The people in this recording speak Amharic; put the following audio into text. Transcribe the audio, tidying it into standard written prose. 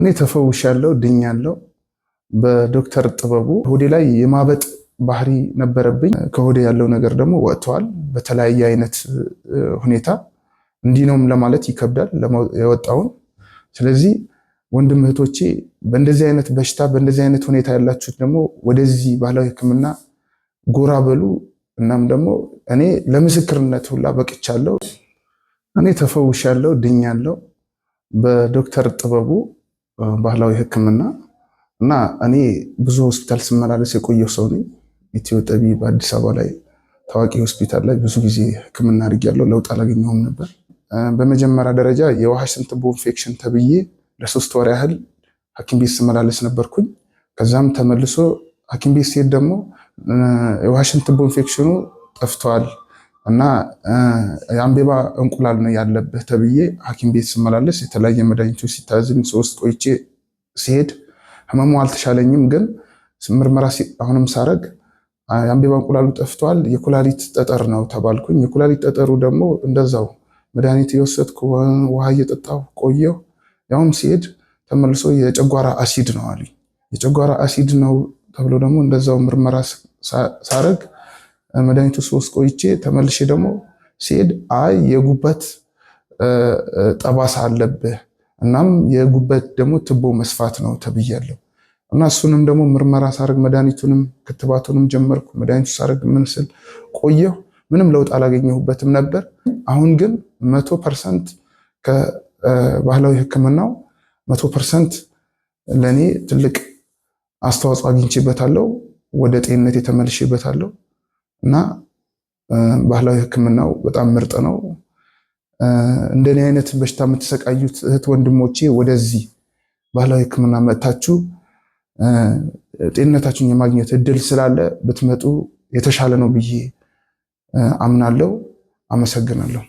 እኔ ተፈውሻለሁ፣ ድኛለሁ። በዶክተር ጥበቡ ሆዴ ላይ የማበጥ ባህሪ ነበረብኝ። ከሆዴ ያለው ነገር ደግሞ ወጥቷል በተለያየ አይነት ሁኔታ። እንዲህ ነውም ለማለት ይከብዳል የወጣውን። ስለዚህ ወንድም እህቶቼ በእንደዚህ አይነት በሽታ በእንደዚህ አይነት ሁኔታ ያላችሁት ደግሞ ወደዚህ ባህላዊ ሕክምና ጎራ በሉ። እናም ደግሞ እኔ ለምስክርነት ሁላ በቅቻለሁ። እኔ ተፈውሻለሁ፣ ድኛለሁ በዶክተር ጥበቡ ባህላዊ ሕክምና እና እኔ ብዙ ሆስፒታል ስመላለስ የቆየው ሰው ነኝ። ኢትዮ ጠቢብ በአዲስ አበባ ላይ ታዋቂ ሆስፒታል ላይ ብዙ ጊዜ ሕክምና አድርጌያለሁ። ለውጥ አላገኘሁም ነበር። በመጀመሪያ ደረጃ የዋሽንት ቱቦ ኢንፌክሽን ተብዬ ለ3 ወር ያህል ሐኪም ቤት ስመላለስ ነበርኩኝ። ከዛም ተመልሶ ሐኪም ቤት ሲሄድ ደግሞ የዋሽንት ቱቦ ኢንፌክሽኑ ጠፍቷል እና የአምቤባ እንቁላል ነው ያለብህ ተብዬ ሐኪም ቤት ስመላለስ የተለያየ መድኃኒቶች ሲታዝኝ 3 ቆይቼ ሲሄድ ህመሙ አልተሻለኝም። ግን ምርመራ አሁንም ሳረግ የአምቤባ እንቁላሉ ጠፍቷል፣ የኩላሊት ጠጠር ነው ተባልኩኝ። የኩላሊት ጠጠሩ ደግሞ እንደዛው መድኃኒት የወሰድኩ ውሃ እየጠጣሁ ቆየሁ። ያውም ሲሄድ ተመልሶ የጨጓራ አሲድ ነው አሉኝ። የጨጓራ አሲድ ነው ተብሎ ደግሞ እንደዛው ምርመራ ሳረግ መድኃኒቱ 3 ቆይቼ ተመልሼ ደግሞ ሲሄድ አይ የጉበት ጠባሳ አለብህ እናም የጉበት ደግሞ ቱቦ መስፋት ነው ተብያለሁ። እና እሱንም ደግሞ ምርመራ ሳረግ መድኃኒቱንም ክትባቱንም ጀመርኩ። መድኃኒቱ ሳረግ ምን ስል ቆየሁ። ምንም ለውጥ አላገኘሁበትም ነበር። አሁን ግን 100% ከባህላዊ ሕክምናው 100% ለኔ ትልቅ አስተዋጽኦ አግኝቼበታለሁ። ወደ ጤንነት የተመልሼበታለሁ እና ባህላዊ ሕክምናው በጣም ምርጥ ነው። እንደኔ አይነት በሽታ የምትሰቃዩት እህት ወንድሞቼ ወደዚህ ባህላዊ ሕክምና መጥታችሁ ጤንነታችሁን የማግኘት እድል ስላለ ብትመጡ የተሻለ ነው ብዬ አምናለሁ። አመሰግናለሁ።